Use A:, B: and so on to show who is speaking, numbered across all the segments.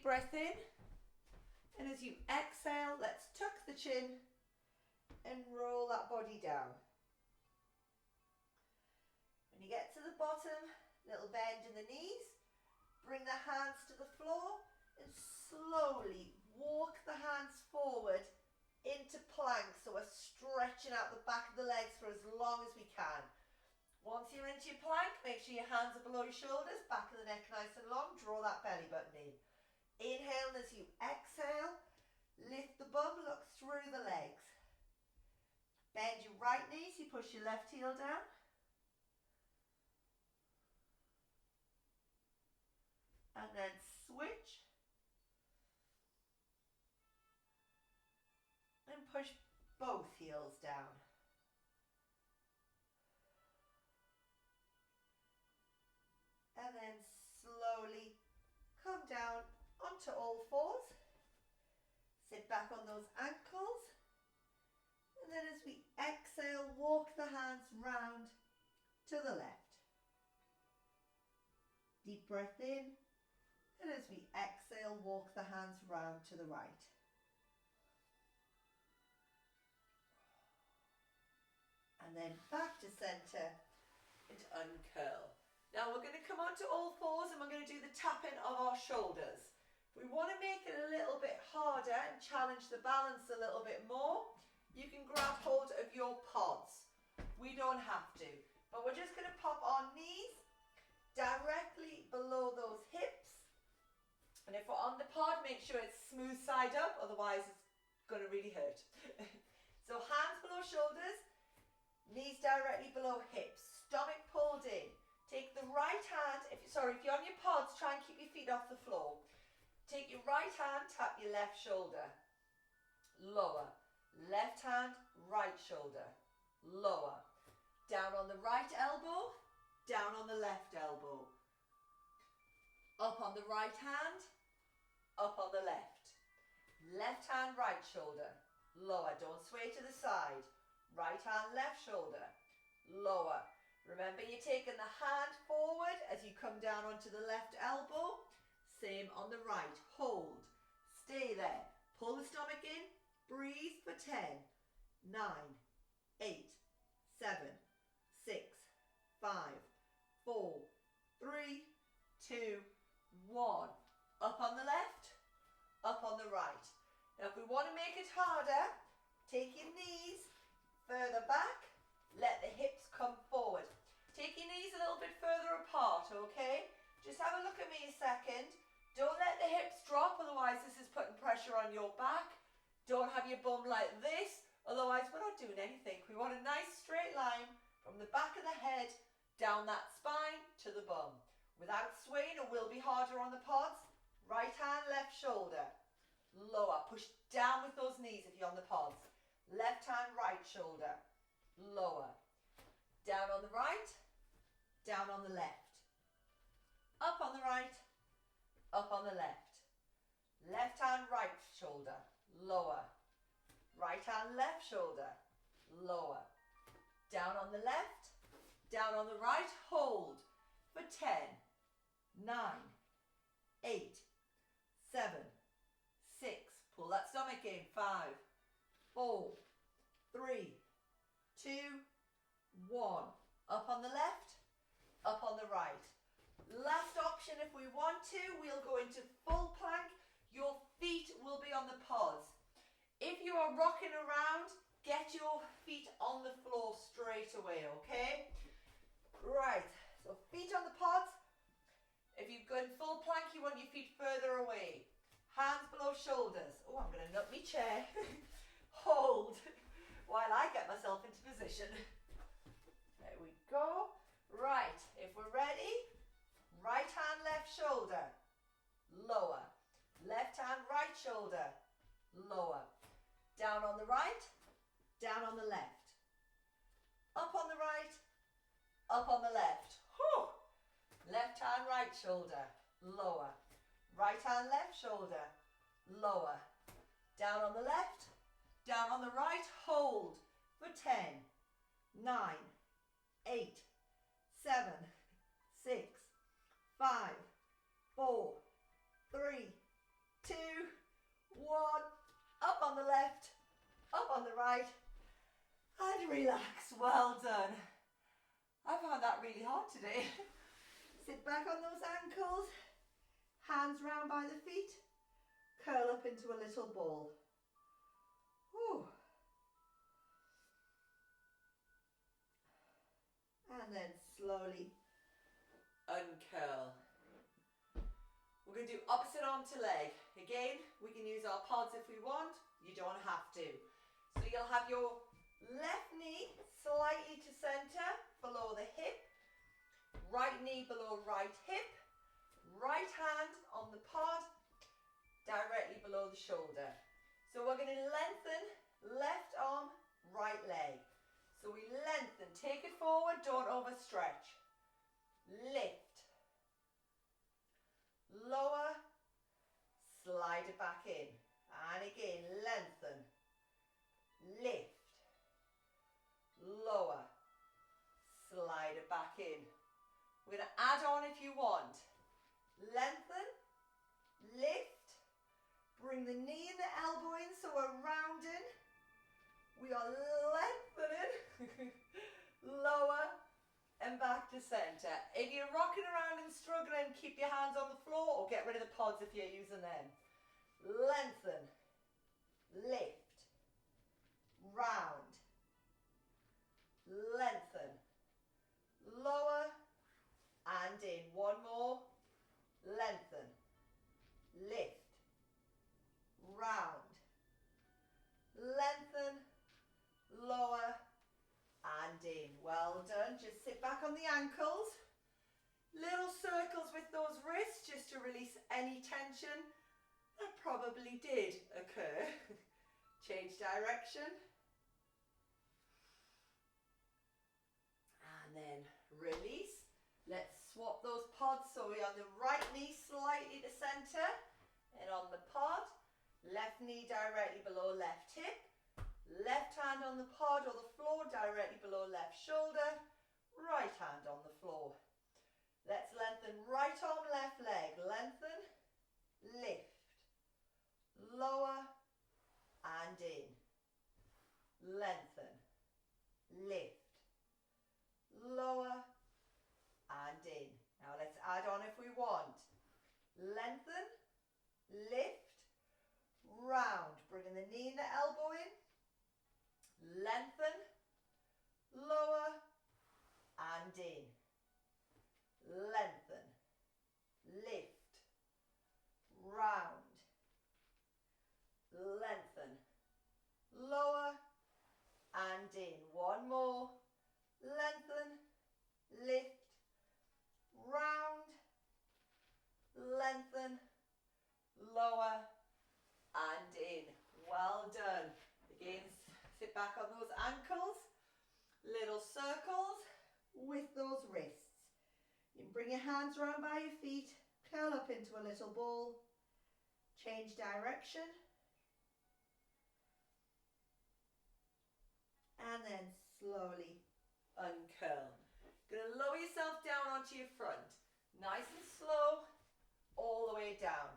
A: breath in. And as you exhale, let's tuck the chin and roll that body down. When you get to the bottom, little bend in the knees, bring the hands to the floor and slowly walk the hands forward into plank. So we're stretching out the back of the legs for as long as we can. Once you're into your plank, make sure your hands are below your shoulders, back of the neck nice and long, draw that belly button in. Inhale, and as you exhale, lift the bum, look through the legs. Bend your right knee, so you push your left heel down. And then switch. And push both heels down. And then slowly come down onto all fours. Sit back on those ankles. And then as we exhale, walk the hands round to the left. Deep breath in. And as we exhale, walk the hands round to the right. And then back to center and uncurl. Now we're going to come onto all fours and we're going to do the tapping of our shoulders. If we want to make it a little bit harder and challenge the balance a little bit more, you can grab hold of your pods. We don't have to, but we're just going to pop our knees directly below those hips. And if we're on the pod, make sure it's smooth side up, otherwise it's going to really hurt. So hands below shoulders, knees directly below hips, stomach pulled in. Take the right hand, if you're on your pods, try and keep your feet off the floor. Take your right hand, tap your left shoulder, lower. Left hand, right shoulder, lower. Down on the right elbow, down on the left elbow. Up on the right hand, up on the left. Left hand, right shoulder, lower. Don't sway to the side. Right hand, left shoulder, lower. Remember, you're taking the hand forward as you come down onto the left elbow. Same on the right. Hold. Stay there. Pull the stomach in. Breathe for 10, 9, 8, 7, 6, 5, 4, 3, 2, 1. Up on the left, up on the right. Now if we want to make it harder, take your knees further back, let the hips come forward. Take your knees a little bit further apart, okay? Just have a look at me a second. Don't let the hips drop, otherwise this is putting pressure on your back. Don't have your bum like this, otherwise we're not doing anything. We want a nice straight line from the back of the head down that spine to the bum. Without swaying, it will be harder on the pods. Right hand, left shoulder, lower. Push down with those knees if you're on the pods. Left hand, right shoulder, lower. Down on the right, down on the left. Up on the right, up on the left. Left hand, right shoulder, lower. Right hand, left shoulder, lower. Down on the left, down on the right, hold for 10, 9, 8, 7, 6. Pull that stomach in. 5, 4, 3, 2, 1. Up on the left, up on the right. Last option, if we want to, we'll go into full plank. Your feet will be on the pods. If you are rocking around, get your feet on the floor straight away, okay? Right, so feet on the pods. If you've got full plank, you want your feet further away. Hands below shoulders. Oh, I'm going to nut my chair. Hold while I get myself into position. There we go. Right, if we're ready, right hand, left shoulder, lower. Left hand, right shoulder, lower. Down on the right, down on the left. Up on the right, up on the left. Whew. Left hand, right shoulder, lower. Right hand, left shoulder, lower. Down on the left, down on the right, hold for 10, 9, 8, 7, 6, 5, 4, 3, on the left, up on the right, and relax. Well done. I found that really hard today. Sit back on those ankles, hands round by the feet, curl up into a little ball. Whew. And then slowly uncurl. We're going to do opposite arm to leg. Again, we can use our pods if we want. You don't have to. So you'll have your left knee slightly to center, below the hip. Right knee below right hip. Right hand on the pod, directly below the shoulder. So we're going to lengthen left arm, right leg. So we lengthen, take it forward, don't overstretch. Lift. Lower, slide it back in. And again, lengthen. Lift. Lower, slide it back in. We're going to add on if you want. Lengthen, lift, bring the knee and the elbow in so we're rounding. We are lengthening, lower and back to center. If you're rocking around and struggling, keep your hands on the floor or get rid of the pods if you're using them. Lengthen, lift, round, lengthen, lower and in. One more. Lengthen, lift, round, lengthen, lower and in. Well done. Just sit back on the ankles. Little circles with those wrists just to release any tension that probably did occur. Change direction. And then release. Let's swap those pods. So we're on the right knee slightly to center and on the pod. Left knee directly below left hip. Left hand on the pod or the floor directly below left shoulder. Right hand on the floor. Let's lengthen right arm, left leg. Lengthen, lift, lower and in. Lengthen, lift, lower and in. Now let's add on if we want. Lengthen, lift, round. Bringing the knee and the elbow in. Lengthen, lower and in. Lengthen, lift, round. Lengthen, lower and in. One more. Lengthen, lift, round, lengthen, lower and in. Well done. Again, sit back on those ankles, little circles with those wrists. You can bring your hands around by your feet, curl up into a little ball, change direction, and then slowly uncurl. Going to lower yourself down onto your front. Nice and slow, all the way down.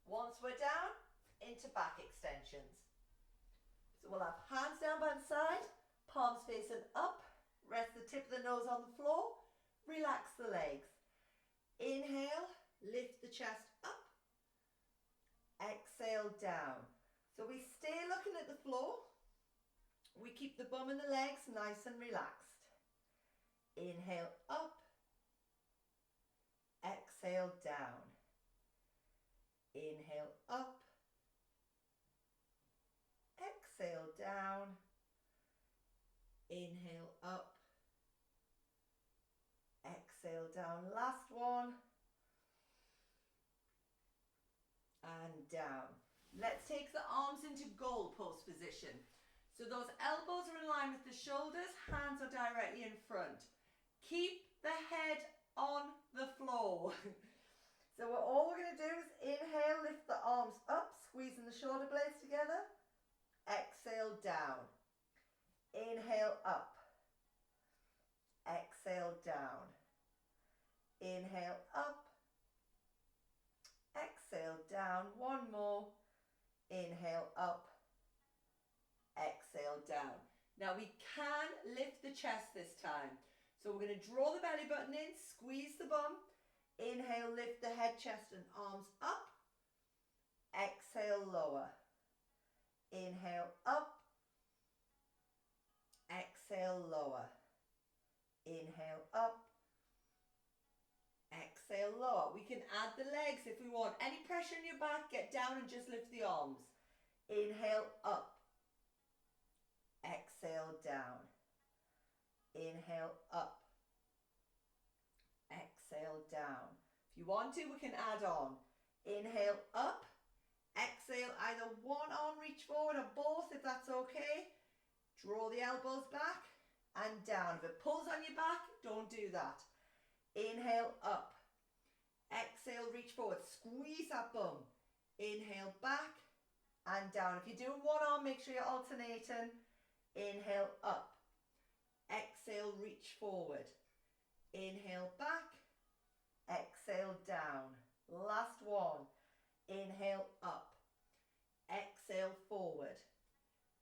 A: Once we're down, into back extensions. So we'll have hands down by the side, palms facing up, rest the tip of the nose on the floor, relax the legs. Inhale, lift the chest up, exhale down. So we stay looking at the floor, we keep the bum and the legs nice and relaxed. Inhale up, exhale down. Inhale up, exhale down. Inhale up, exhale down. Last one. And down. Let's take the arms into goalpost position. So those elbows are in line with the shoulders, hands are directly in front. Keep the head on the floor. So all we're going to do is inhale, lift the arms up, squeezing the shoulder blades together. Exhale down. Inhale up. Exhale down. Inhale up. Exhale down. One more. Inhale up. exhale down. Now we can lift the chest this time. So we're going to draw the belly button in, squeeze the bum. Inhale, lift the head, chest and arms up. Exhale, lower. Inhale, up. Exhale, lower. Inhale, up. Exhale, lower. We can add the legs if we want. Any pressure in your back, get down and just lift the arms. Inhale, up. Exhale, down. Inhale, up. Exhale, down. If you want to, we can add on. Inhale, up. Exhale, either one arm reach forward or both if that's okay. Draw the elbows back and down. If it pulls on your back, don't do that. Inhale, up. Exhale, reach forward. Squeeze that bum. Inhale, back and down. If you're doing one arm, make sure you're alternating. Inhale, up. Exhale, reach forward. Inhale, back. Exhale, down. Last one. Inhale, up. Exhale, forward.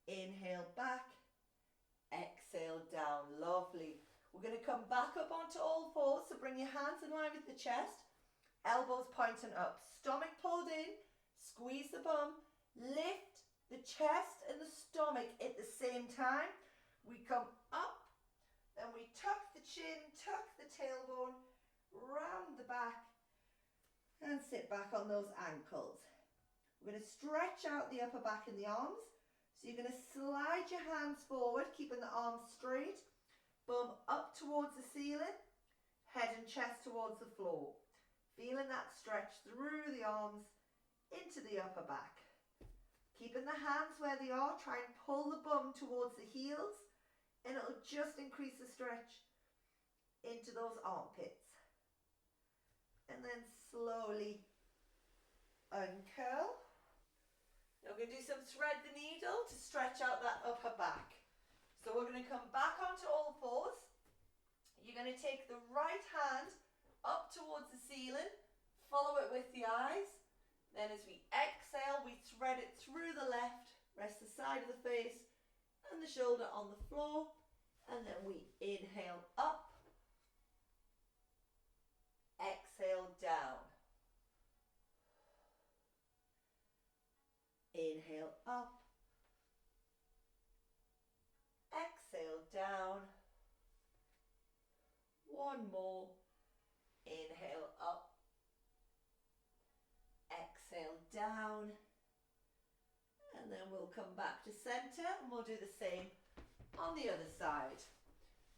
A: Inhale, back. Exhale, down. Lovely. We're going to come back up onto all fours. So bring your hands in line with the chest. Elbows pointing up. Stomach pulled in. Squeeze the bum. Lift the chest and the stomach at the same time. We come up. Then we tuck the chin, tuck the tailbone, round the back and sit back on those ankles. We're going to stretch out the upper back and the arms. So you're going to slide your hands forward, keeping the arms straight. Bum up towards the ceiling, head and chest towards the floor. Feeling that stretch through the arms into the upper back. Keeping the hands where they are, try and pull the bum towards the heels. And it'll just increase the stretch into those armpits. And then slowly uncurl. Now we're going to do some thread the needle to stretch out that upper back. So we're going to come back onto all fours. You're going to take the right hand up towards the ceiling. Follow it with the eyes. Then as we exhale, we thread it through the left. Rest the side of the face and the shoulder on the floor, and then we inhale up, exhale down, inhale up, exhale down, one more, inhale up, exhale down. And then we'll come back to center and we'll do the same on the other side.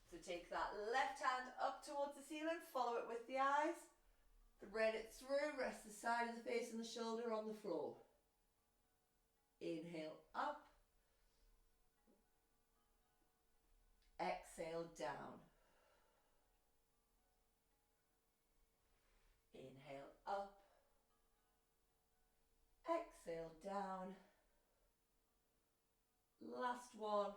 A: So take that left hand up towards the ceiling, follow it with the eyes, thread it through, rest the side of the face and the shoulder on the floor. Inhale up, exhale down. Inhale up, exhale down. Last one.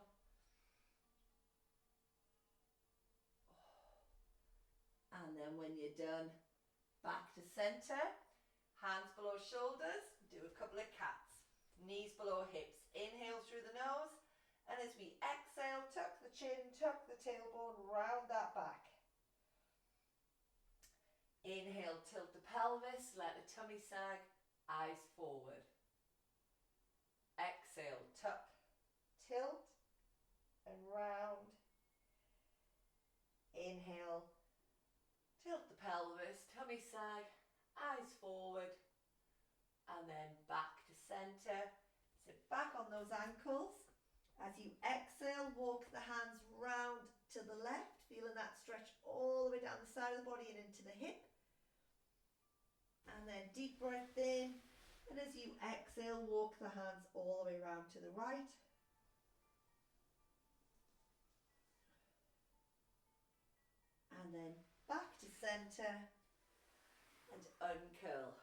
A: And then when you're done, back to center, hands below shoulders, do a couple of cats, knees below hips. Inhale through the nose, and as we exhale, tuck the chin, tuck the tailbone, round that back. Inhale, tilt the pelvis, let the tummy sag, eyes forward. Exhale, tuck, tilt and round. Inhale, tilt the pelvis, tummy sag, eyes forward, and then back to center. Sit back on those ankles. As you exhale, walk the hands round to the left, feeling that stretch all the way down the side of the body and into the hip. And then deep breath in. And as you exhale, walk the hands all the way around to the right. And then back to center and uncurl.